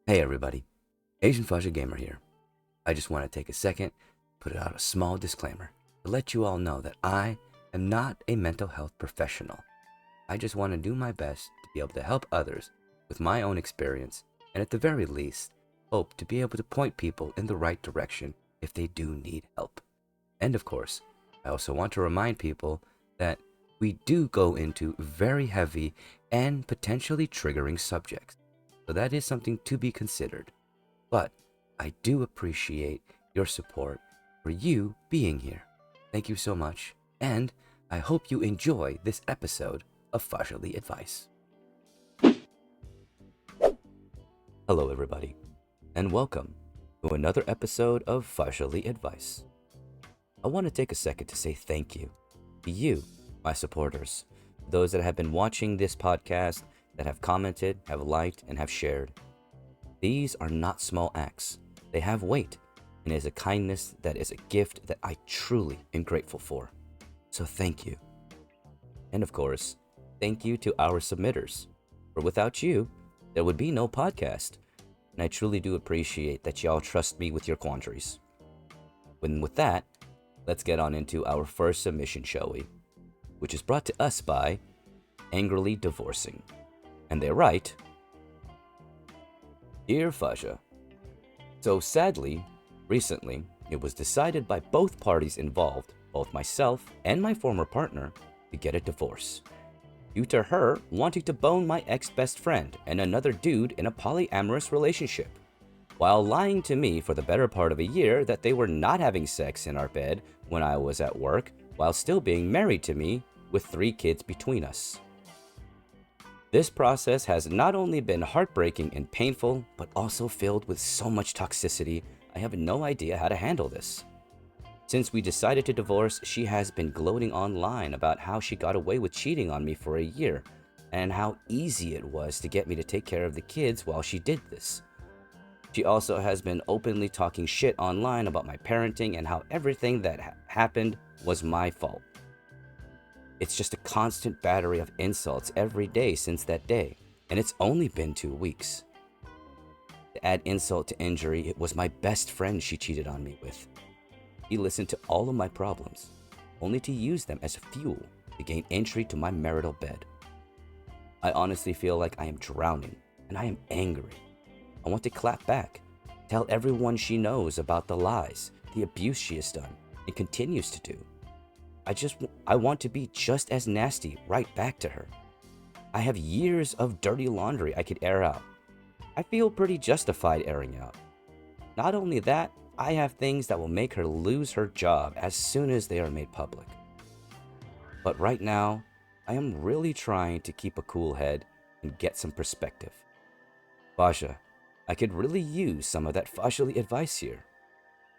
Hey everybody, Asian Fahzaly Gamer here. I just want to take a second, put out a small disclaimer to let you all know that I am not a mental health professional. I just want to do my best to be able to help others with my own experience, and at the very least, hope to be able to point people in the right direction if they do need help. And of course, I also want to remind people that we do go into very heavy and potentially triggering subjects. So that is something to be considered. But I do appreciate your support for you being here. Thank you so much, and I hope you enjoy this episode of Fahzaly Advice. Hello everybody, and welcome to another episode of Fahzaly Advice. I want to take a second to say thank you to you, my supporters, those that have been watching this podcast, that have commented, have liked, and have shared. These are not small acts. They have weight, and it is a kindness that is a gift that I truly am grateful for. So thank you. And of course, thank you to our submitters. For without you, there would be no podcast. And I truly do appreciate that y'all trust me with your quandaries. And with that, let's get on into our first submission, shall we? Which is brought to us by Angrily Divorcing. And they write, Dear Fahza, so sadly, recently, it was decided by both parties involved, both myself and my former partner, to get a divorce. Due to her wanting to bone my ex-best friend and another dude in a polyamorous relationship, while lying to me for the better part of a year that they were not having sex in our bed when I was at work, while still being married to me with 3 kids between us. This process has not only been heartbreaking and painful, but also filled with so much toxicity, I have no idea how to handle this. Since we decided to divorce, she has been gloating online about how she got away with cheating on me for a year, and how easy it was to get me to take care of the kids while she did this. She also has been openly talking shit online about my parenting and how everything that happened was my fault. It's just a constant battery of insults every day since that day, and it's only been 2 weeks. To add insult to injury, it was my best friend she cheated on me with. He listened to all of my problems, only to use them as fuel to gain entry to my marital bed. I honestly feel like I am drowning, and I am angry. I want to clap back, tell everyone she knows about the lies, the abuse she has done, and continues to do. I want to be just as nasty right back to her. I have years of dirty laundry I could air out. I feel pretty justified airing out. Not only that, I have things that will make her lose her job as soon as they are made public. But right now, I am really trying to keep a cool head and get some perspective. Fahza, I could really use some of that Fahzaly advice here.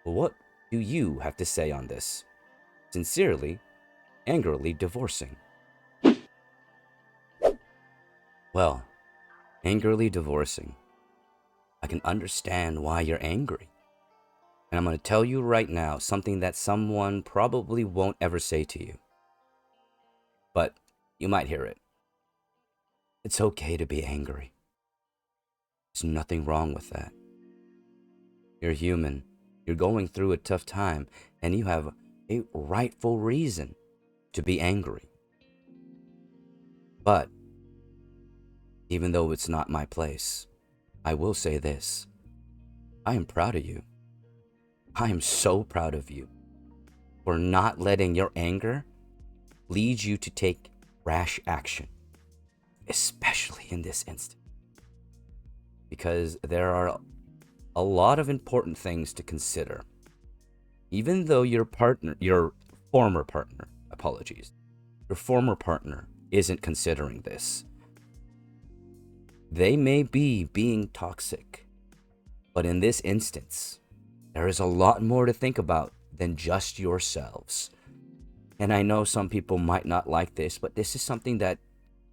What do you have to say on this? Sincerely, Angrily Divorcing. Well, angrily divorcing. I can understand why you're angry. And I'm going to tell you right now something that someone probably won't ever say to you. But you might hear it. It's okay to be angry. There's nothing wrong with that. You're human. You're going through a tough time, and you have a rightful reason to be angry. But even though it's not my place, I will say this. I am proud of you. I am so proud of you for not letting your anger lead you to take rash action, especially in this instance. Because there are a lot of important things to consider. Even though your former partner isn't considering this. They may be being toxic, but in this instance, there is a lot more to think about than just yourselves. And I know some people might not like this, but this is something that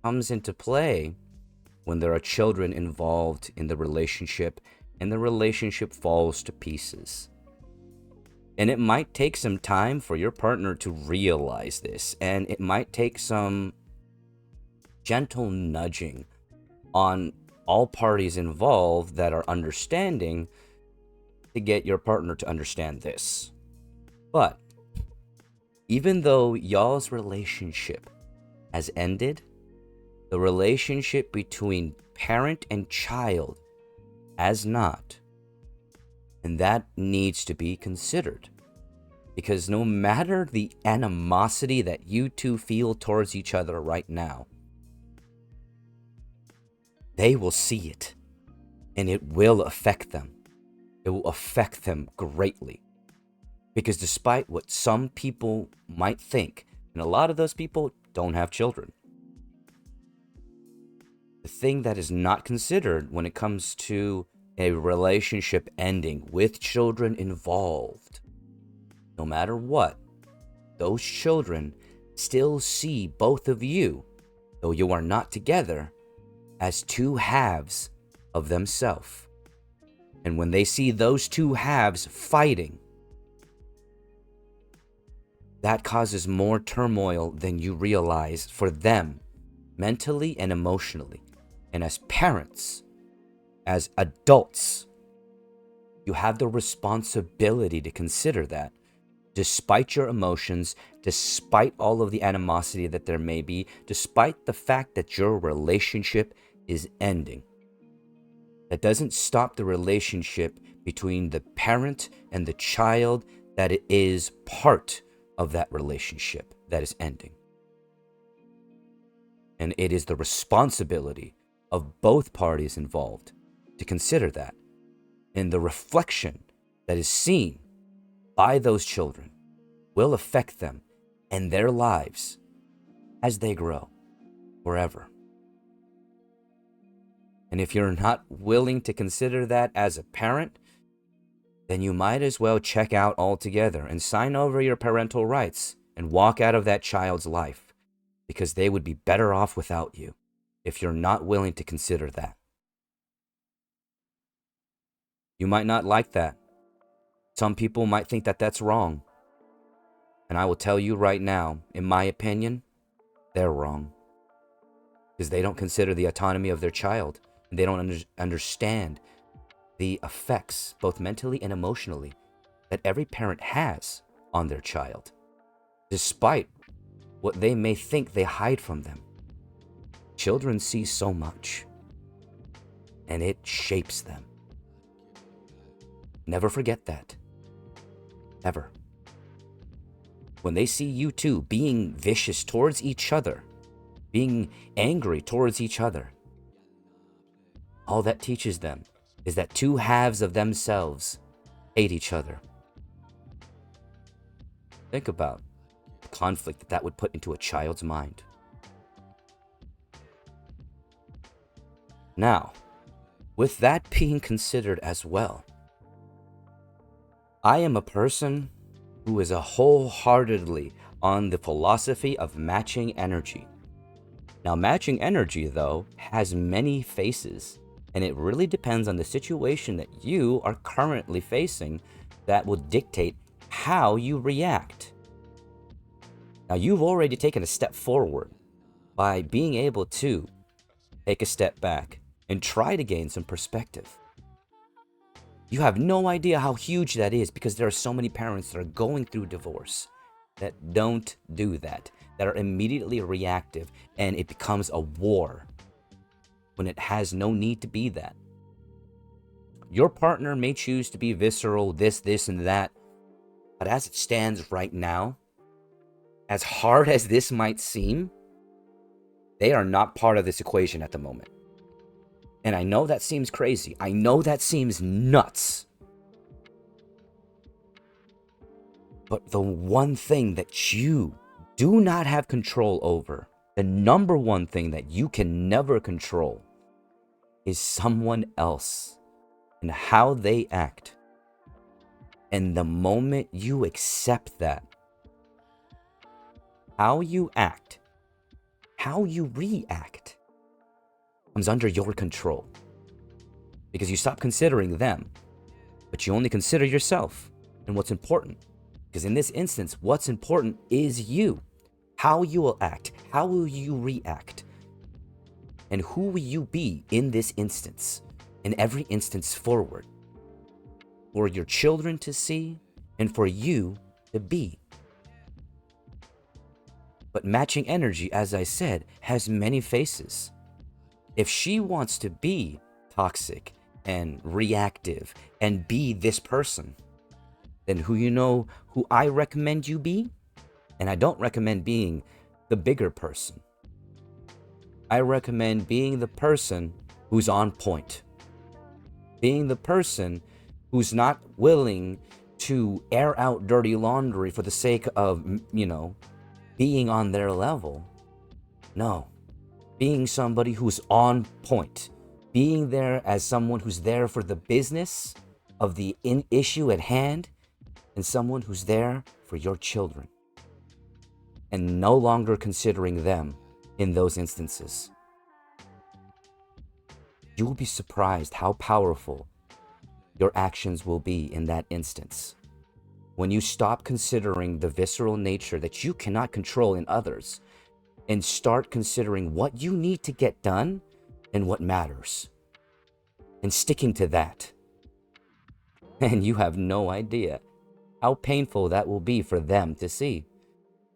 comes into play when there are children involved in the relationship and the relationship falls to pieces. And it might take some time for your partner to realize this, and it might take some gentle nudging on all parties involved that are understanding to get your partner to understand this. But even though y'all's relationship has ended, the relationship between parent and child has not. And that needs to be considered. Because no matter the animosity that you two feel towards each other right now, they will see it. And it will affect them. It will affect them greatly. Because despite what some people might think, and a lot of those people don't have children, the thing that is not considered when it comes to a relationship ending with children involved, no matter what, those children still see both of you, though you are not together, as two halves of themselves. And when they see those two halves fighting, that causes more turmoil than you realize for them, mentally and emotionally. And as parents, as adults, you have the responsibility to consider that, despite your emotions, despite all of the animosity that there may be, despite the fact that your relationship is ending. That doesn't stop the relationship between the parent and the child, that it is part of that relationship that is ending. And it is the responsibility of both parties involved to consider that. And the reflection that is seen by those children will affect them and their lives as they grow forever. And if you're not willing to consider that as a parent, then you might as well check out altogether and sign over your parental rights and walk out of that child's life, because they would be better off without you if you're not willing to consider that. You might not like that. Some people might think that that's wrong. And I will tell you right now, in my opinion, they're wrong. Because they don't consider the autonomy of their child. And they don't understand the effects, both mentally and emotionally, that every parent has on their child, despite what they may think they hide from them. Children see so much, and it shapes them. Never forget that. Ever. When they see you two being vicious towards each other, being angry towards each other, all that teaches them is that two halves of themselves hate each other. Think about the conflict that that would put into a child's mind. Now, with that being considered as well, I am a person who is wholeheartedly on the philosophy of matching energy. Now, matching energy, though, has many faces, and it really depends on the situation that you are currently facing that will dictate how you react. Now, you've already taken a step forward by being able to take a step back and try to gain some perspective. You have no idea how huge that is, because there are so many parents that are going through divorce that don't do that, that are immediately reactive, and it becomes a war when it has no need to be that. Your partner may choose to be visceral, this, and that, but as it stands right now, as hard as this might seem, they are not part of this equation at the moment. And I know that seems crazy. I know that seems nuts. But the one thing that you do not have control over, the number one thing that you can never control, is someone else and how they act. And the moment you accept that, how you act, how you react, comes under your control. Because you stop considering them, but you only consider yourself and what's important. Because in this instance, what's important is you. How you will act, how will you react. And who will you be in this instance, in every instance forward, for your children to see and for you to be? But matching energy, as I said, has many faces. If she wants to be toxic and reactive and be this person, then who I recommend you be? And I don't recommend being the bigger person. I recommend being the person who's on point. Being the person who's not willing to air out dirty laundry for the sake of, being on their level. No. Being somebody who's on point. Being there as someone who's there for the business of the issue at hand, and someone who's there for your children. And no longer considering them in those instances. You will be surprised how powerful your actions will be in that instance. When you stop considering the visceral nature that you cannot control in others and start considering what you need to get done and what matters, and sticking to that. And you have no idea how painful that will be for them to see.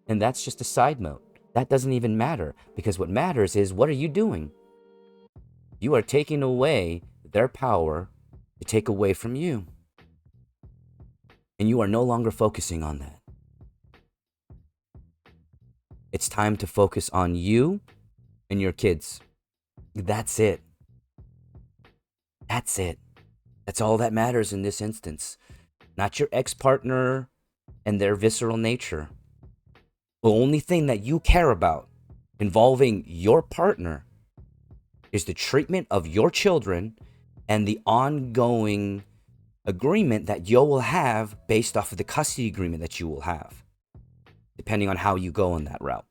And that's just a side note. That doesn't even matter, because what matters is, what are you doing? You are taking away their power to take away from you. And you are no longer focusing on that. It's time to focus on you and your kids. That's it. That's it. That's all that matters in this instance. Not your ex-partner and their visceral nature. The only thing that you care about involving your partner is the treatment of your children and the ongoing agreement that you will have based off of the custody agreement that you will have, depending on how you go on that route.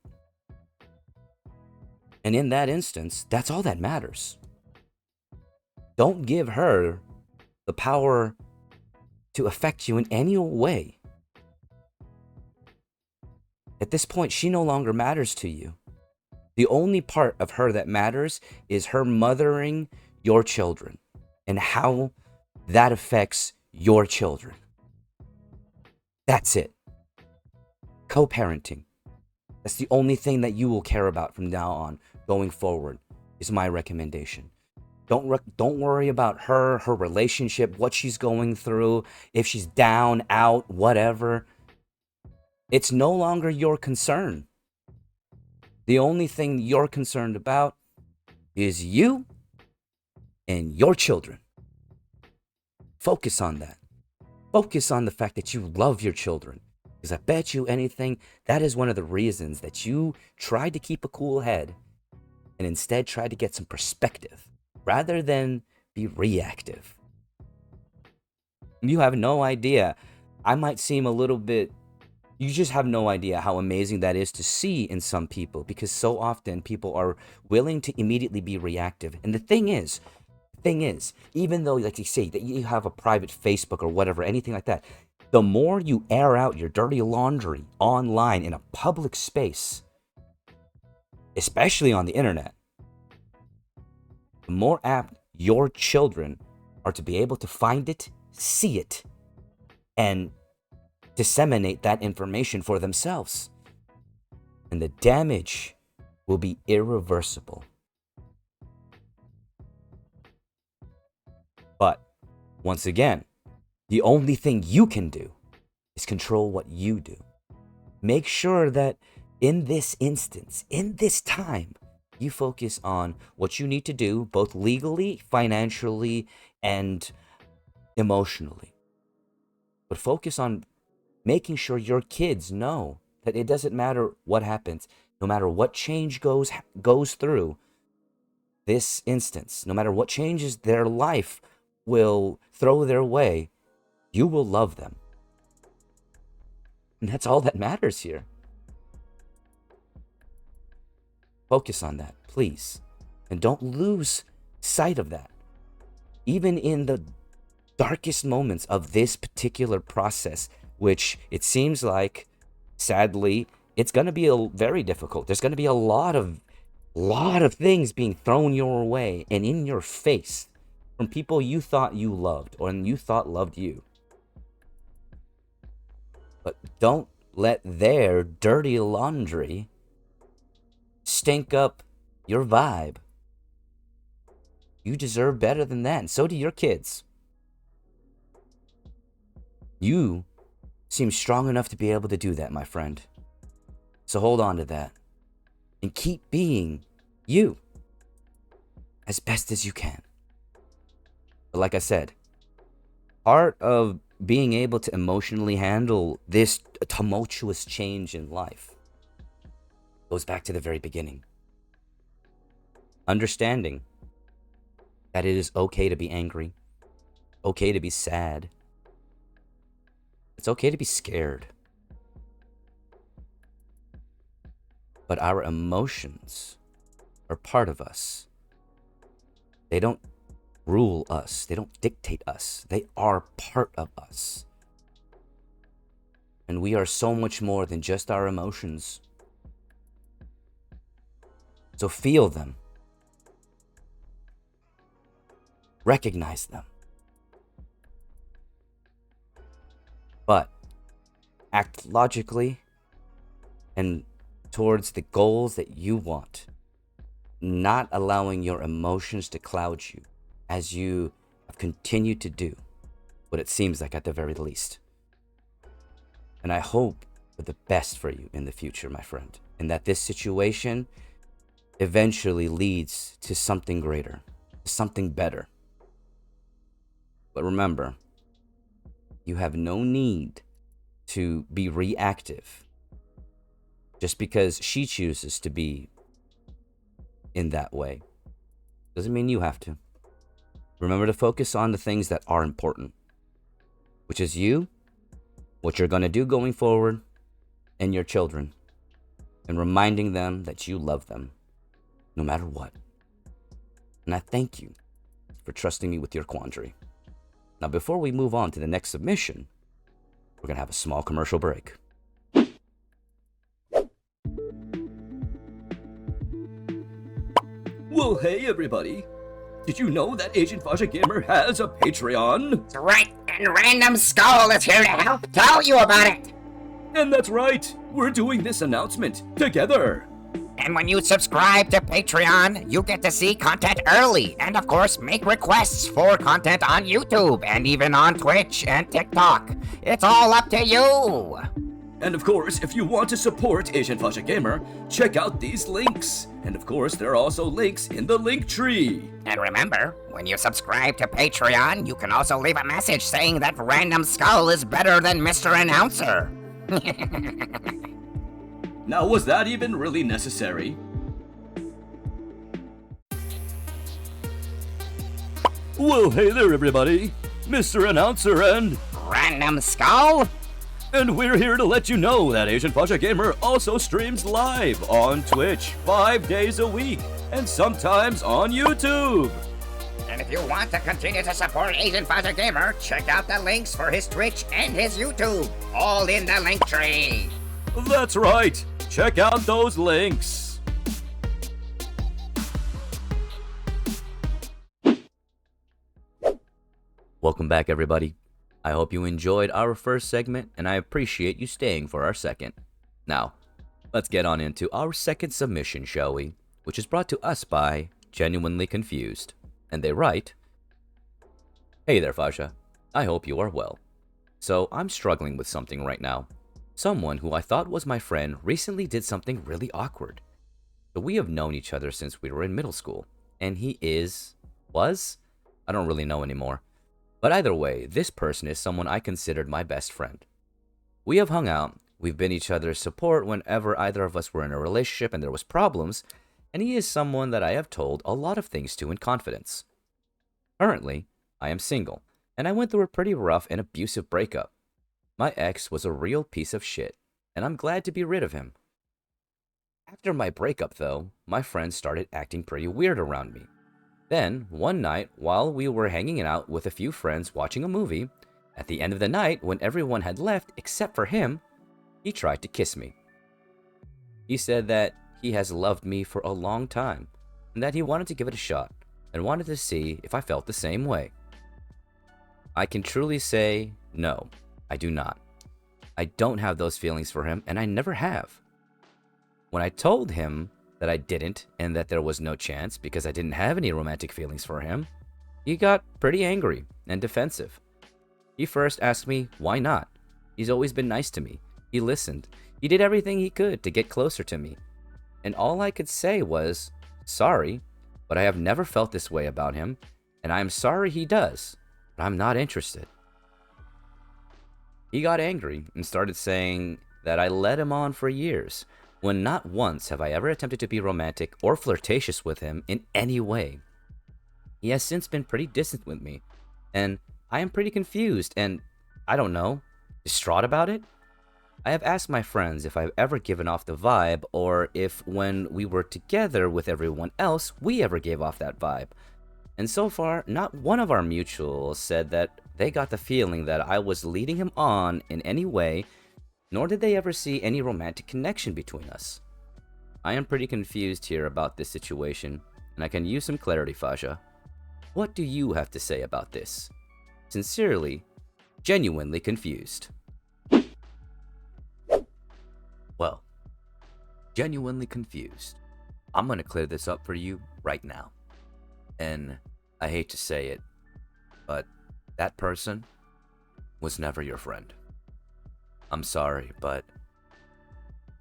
And in that instance, that's all that matters. Don't give her the power to affect you in any way. At this point, she no longer matters to you. The only part of her that matters is her mothering your children and how that affects your children. That's it. Co-parenting. That's the only thing that you will care about from now on, going forward, is my recommendation. Don't worry about her relationship, what she's going through, if she's down, out, whatever. It's no longer your concern. The only thing you're concerned about is you and your children. Focus on that. Focus on the fact that you love your children. Because I bet you anything, that is one of the reasons that you tried to keep a cool head and instead tried to get some perspective rather than be reactive. You have no idea. I might seem a little bit, you just have no idea how amazing that is to see in some people, because so often people are willing to immediately be reactive. And the thing is, even though, like you say, that you have a private Facebook or whatever, anything like that, the more you air out your dirty laundry online in a public space, especially on the internet, the more apt your children are to be able to find it, see it, and disseminate that information for themselves. And the damage will be irreversible. But once again, the only thing you can do is control what you do. Make sure that in this instance, in this time, you focus on what you need to do, both legally, financially, and emotionally. But focus on making sure your kids know that it doesn't matter what happens, no matter what change goes through this instance, no matter what changes their life will throw their way, you will love them. And that's all that matters here. Focus on that, please. And don't lose sight of that. Even in the darkest moments of this particular process, which it seems like, sadly, it's going to be very difficult. There's going to be a lot of lot of things being thrown your way and in your face from people you thought you loved or you thought loved you. But don't let their dirty laundry stink up your vibe. You deserve better than that, and so do your kids. You seem strong enough to be able to do that, my friend. So hold on to that and keep being you as best as you can. But like I said, part of being able to emotionally handle this tumultuous change in life goes back to the very beginning. Understanding that it is okay to be angry, okay to be sad. It's okay to be scared. But our emotions are part of us. They don't rule us. They don't dictate us. They are part of us. And we are so much more than just our emotions. So feel them. Recognize them. But act logically and towards the goals that you want, not allowing your emotions to cloud you as you have continued to do what it seems like at the very least. And I hope for the best for you in the future, my friend, and that this situation eventually leads to something greater, to something better. But remember, you have no need to be reactive just because she chooses to be in that way. Doesn't mean you have to. Remember to focus on the things that are important, which is you, what you're going to do going forward, and your children, and reminding them that you love them no matter what. And I thank you for trusting me with your quandary. Now, before we move on to the next submission, we're going to have a small commercial break. Well, hey, everybody. Did you know that Agent Fahzaly Gamer has a Patreon? That's right, and Random Skull is here to help tell you about it. And that's right. We're doing this announcement together. And when you subscribe to Patreon, you get to see content early, and of course, make requests for content on YouTube, and even on Twitch and TikTok. It's all up to you. And of course, if you want to support Agent Fahzaly Gamer, check out these links. And of course, there are also links in the link tree. And remember, when you subscribe to Patreon, you can also leave a message saying that Random Skull is better than Mr. Announcer. Now, was that even really necessary? Well, hey there, everybody. Mr. Announcer and Random Skull? And we're here to let you know that Agent Fahzaly Gamer also streams live on Twitch 5 days a week, and sometimes on YouTube. And if you want to continue to support Agent Fahzaly Gamer, check out the links for his Twitch and his YouTube, all in the link tree. That's right. Check out those links. Welcome back, everybody. I hope you enjoyed our first segment, and I appreciate you staying for our second. Now, let's get on into our second submission, shall we? Which is brought to us by Genuinely Confused. And they write, Hey there, Fahzaly. I hope you are well. So, I'm struggling with something right now. Someone who I thought was my friend recently did something really awkward. So we have known each other since we were in middle school, and he was? I don't really know anymore. But either way, this person is someone I considered my best friend. We have hung out, we've been each other's support whenever either of us were in a relationship and there was problems, and he is someone that I have told a lot of things to in confidence. Currently, I am single, and I went through a pretty rough and abusive breakup. My ex was a real piece of shit, and I'm glad to be rid of him. After my breakup, though, my friends started acting pretty weird around me. Then, one night, while we were hanging out with a few friends watching a movie, at the end of the night, when everyone had left except for him, he tried to kiss me. He said that he has loved me for a long time and that he wanted to give it a shot and wanted to see if I felt the same way. I can truly say, no, I do not. I don't have those feelings for him, and I never have. When I told him that I didn't and that there was no chance because I didn't have any romantic feelings for him, he got pretty angry and defensive. He first asked me, why not? He's always been nice to me. He listened. He did everything he could to get closer to me. And all I could say was, sorry, but I have never felt this way about him, and I am sorry he does, but I'm not interested. He got angry and started saying that I led him on for years, when not once have I ever attempted to be romantic or flirtatious with him in any way. He has since been pretty distant with me, and I am pretty confused and, I don't know, distraught about it. I have asked my friends if I've ever given off the vibe, or if when we were together with everyone else, we ever gave off that vibe. And so far, not one of our mutuals said that they got the feeling that I was leading him on in any way, nor did they ever see any romantic connection between us. I am pretty confused here about this situation, and I can use some clarity, Faja. What do you have to say about this? Sincerely, genuinely confused. Well, genuinely confused. I'm gonna clear this up for you right now. And I hate to say it, but that person was never your friend. I'm sorry, but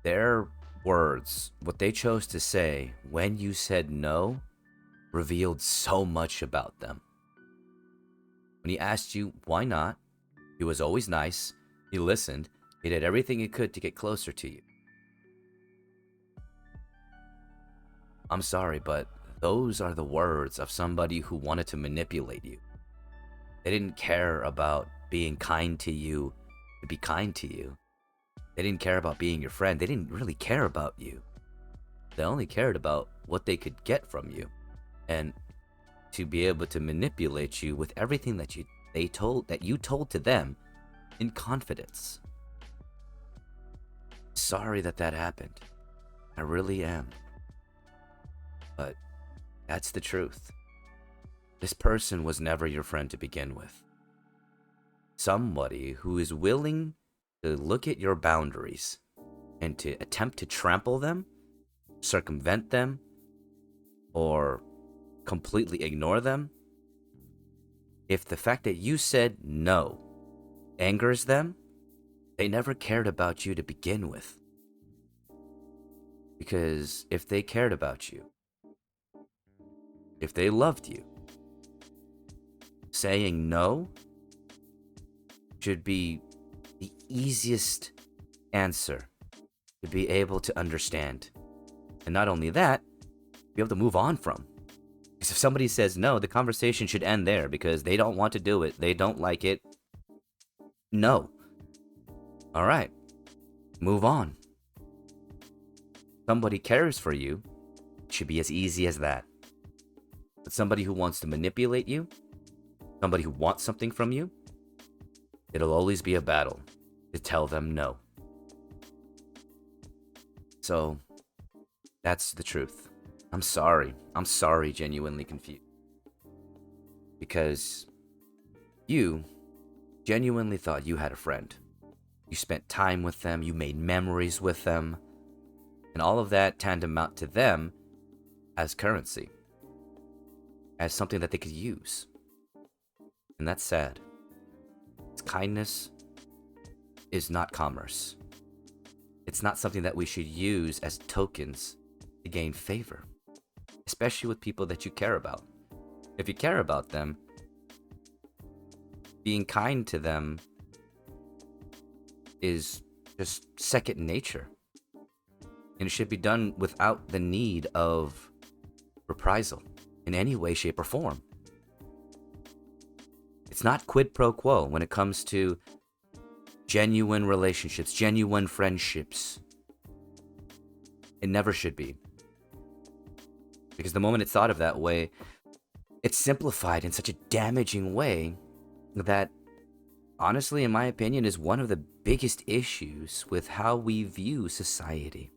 their words, what they chose to say when you said no, revealed so much about them. When he asked you why not, he was always nice, he listened, he did everything he could to get closer to you. I'm sorry, but those are the words of somebody who wanted to manipulate you. They didn't care about being kind to you to be kind to you. They didn't care about being your friend. They didn't really care about you. They only cared about what they could get from you, and to be able to manipulate you with everything that you told to them in confidence. Sorry that happened. I really am. But that's the truth. This person was never your friend to begin with. Somebody who is willing to look at your boundaries and to attempt to trample them, circumvent them, or completely ignore them. If the fact that you said no angers them, they never cared about you to begin with. Because if they cared about you, if they loved you, saying no should be the easiest answer to be able to understand. And not only that, be able to move on from. Because if somebody says no, the conversation should end there because they don't want to do it. They don't like it. No. All right. Move on. Somebody cares for you. It should be as easy as that. But somebody who wants to manipulate you, somebody who wants something from you, it'll always be a battle to tell them no. So, that's the truth. I'm sorry. I'm sorry, genuinely confused. Because you genuinely thought you had a friend. You spent time with them, you made memories with them, and all of that tantamount to them as currency, as something that they could use. And that's sad. Kindness is not commerce. It's not something that we should use as tokens to gain favor, especially with people that you care about. If you care about them, being kind to them is just second nature. And it should be done without the need of reprisal in any way, shape, or form. It's not quid pro quo when it comes to genuine relationships, genuine friendships. It never should be. Because the moment it's thought of that way, it's simplified in such a damaging way that, honestly, in my opinion, is one of the biggest issues with how we view society.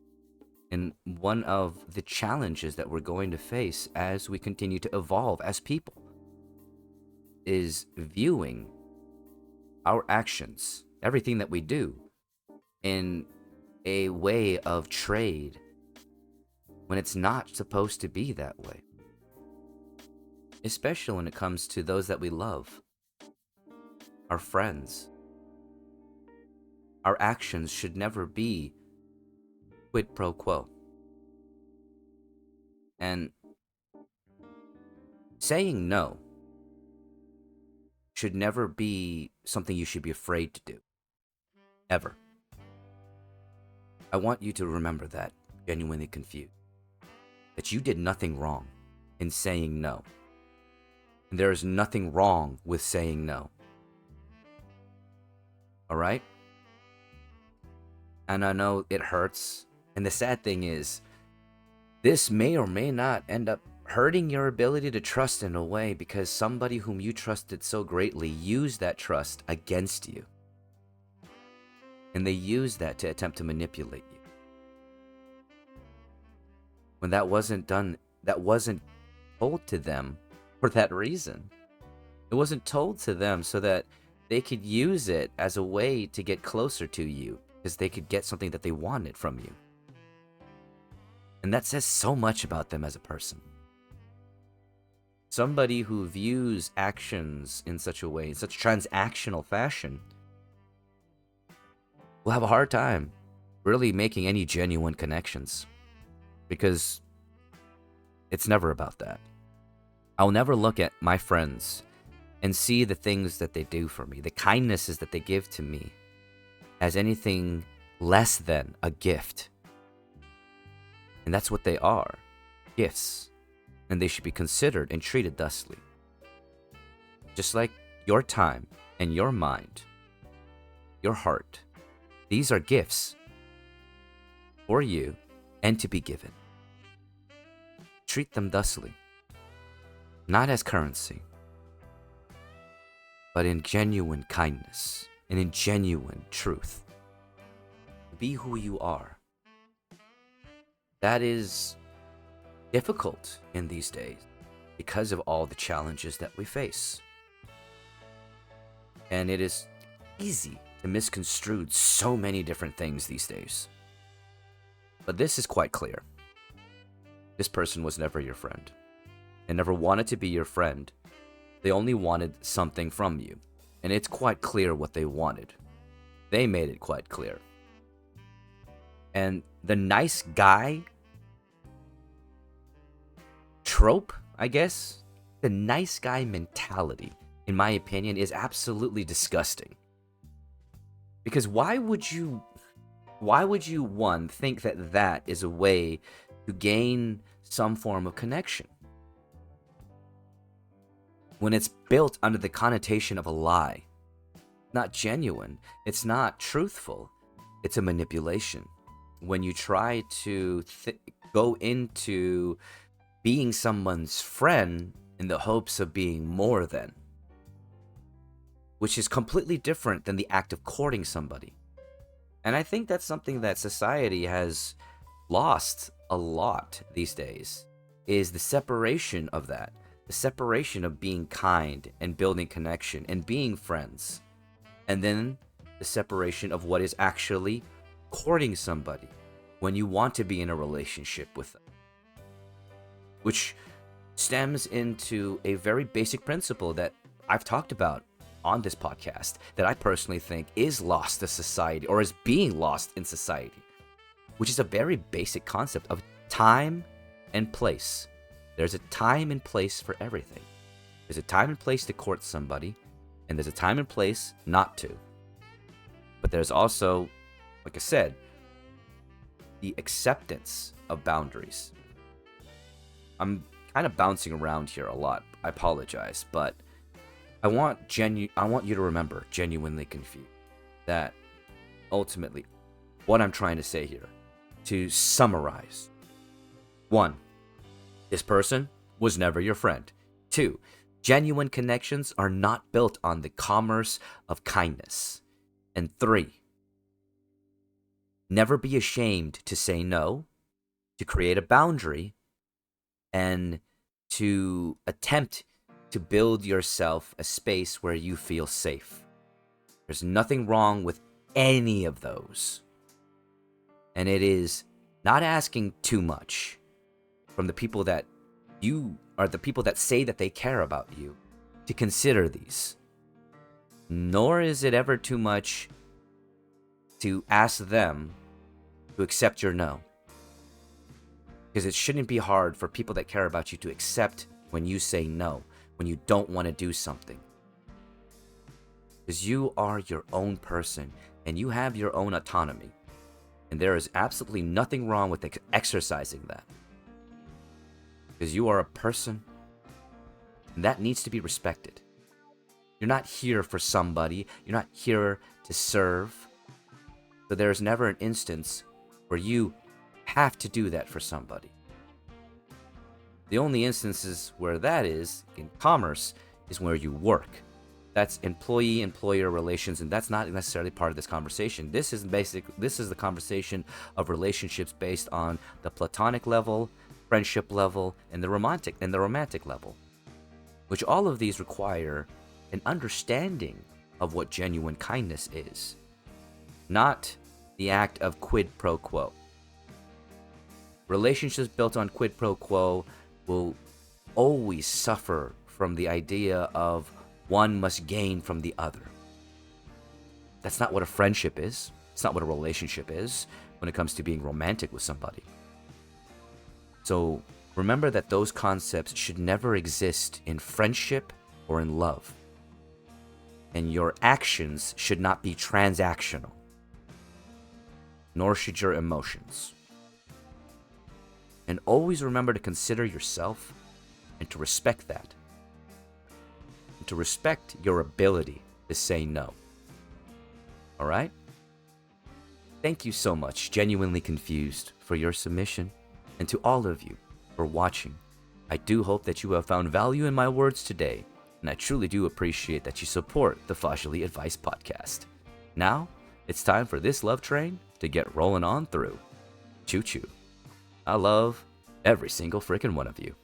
And one of the challenges that we're going to face as we continue to evolve as people is viewing our actions, everything that we do, in a way of trade when it's not supposed to be that way. Especially when it comes to those that we love, our friends. Our actions should never be quid pro quo. And saying no should never be something you should be afraid to do. Ever. I want you to remember that, genuinely confused. That you did nothing wrong in saying no. And there is nothing wrong with saying no. Alright? And I know it hurts. And the sad thing is, this may or may not end up hurting your ability to trust in a way because somebody whom you trusted so greatly used that trust against you. And they used that to attempt to manipulate you. When that wasn't done, that wasn't told to them for that reason. It wasn't told to them so that they could use it as a way to get closer to you because they could get something that they wanted from you. And that says so much about them as a person. Somebody who views actions in such a way, in such transactional fashion, will have a hard time really making any genuine connections. Because it's never about that. I'll never look at my friends and see the things that they do for me, the kindnesses that they give to me, as anything less than a gift. And that's what they are, gifts. And they should be considered and treated thusly. Just like your time and your mind, your heart, these are gifts for you and to be given. Treat them thusly, not as currency, but in genuine kindness and in genuine truth. Be who you are. That is difficult in these days because of all the challenges that we face. And it is easy to misconstrue so many different things these days. But this is quite clear. This person was never your friend. They never wanted to be your friend. They only wanted something from you. And it's quite clear what they wanted. They made it quite clear. And the nice guy trope, I guess, the nice guy mentality, in my opinion, is absolutely disgusting. Because why would you, one, think that that is a way to gain some form of connection? When it's built under the connotation of a lie. Not genuine. It's not truthful. It's a manipulation. When you try to go into being someone's friend in the hopes of being more than. Which is completely different than the act of courting somebody. And I think that's something that society has lost a lot these days, is the separation of that. The separation of being kind and building connection and being friends. And then the separation of what is actually courting somebody when you want to be in a relationship with them. Which stems into a very basic principle that I've talked about on this podcast that I personally think is lost to society or is being lost in society, which is a very basic concept of time and place. There's a time and place for everything. There's a time and place to court somebody, and there's a time and place not to. But there's also, like I said, the acceptance of boundaries. I'm kind of bouncing around here a lot. I apologize, but I want you to remember, genuinely confused, that ultimately, what I'm trying to say here, to summarize. 1. This person was never your friend. 2. Genuine connections are not built on the commerce of kindness. And 3. Never be ashamed to say no, to create a boundary and to attempt to build yourself a space where you feel safe. There's nothing wrong with any of those. And it is not asking too much from the people that say that they care about you to consider these. Nor is it ever too much to ask them to accept your no. Because it shouldn't be hard for people that care about you to accept when you say no, when you don't want to do something. Because you are your own person and you have your own autonomy. And there is absolutely nothing wrong with exercising that. Because you are a person and that needs to be respected. You're not here for somebody. You're not here to serve. So there's never an instance where you have to do that for somebody. The only instances where that is in commerce is where you work. That's employee-employer relations, and that's not necessarily part of this conversation. This is the conversation of relationships based on the platonic level, friendship level, and the romantic level, which all of these require an understanding of what genuine kindness is, not the act of quid pro quo. Relationships built on quid pro quo will always suffer from the idea of one must gain from the other. That's not what a friendship is. It's not what a relationship is when it comes to being romantic with somebody. So remember that those concepts should never exist in friendship or in love. And your actions should not be transactional, nor should your emotions. And always remember to consider yourself and to respect that. And to respect your ability to say no. All right? Thank you so much, Genuinely Confused, for your submission. And to all of you for watching. I do hope that you have found value in my words today. And I truly do appreciate that you support the Fahzaly Advice podcast. Now, it's time for this love train to get rolling on through. Choo-choo. I love every single freaking one of you.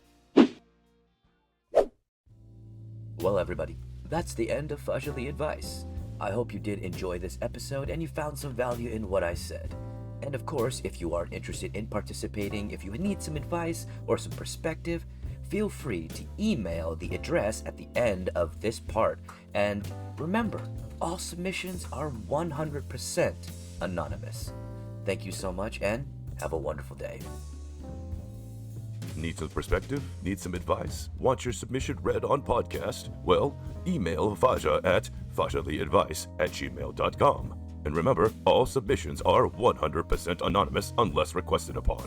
Well, everybody, that's the end of Fahzaly Advice. I hope you did enjoy this episode and you found some value in what I said. And of course, if you are interested in participating, if you need some advice or some perspective, feel free to email the address at the end of this part. And remember, all submissions are 100% anonymous. Thank you so much and have a wonderful day. Need some perspective? Need some advice? Want your submission read on podcast? Well, email Fahza at fahzalyadvice@gmail.com. And remember, all submissions are 100% anonymous unless requested upon.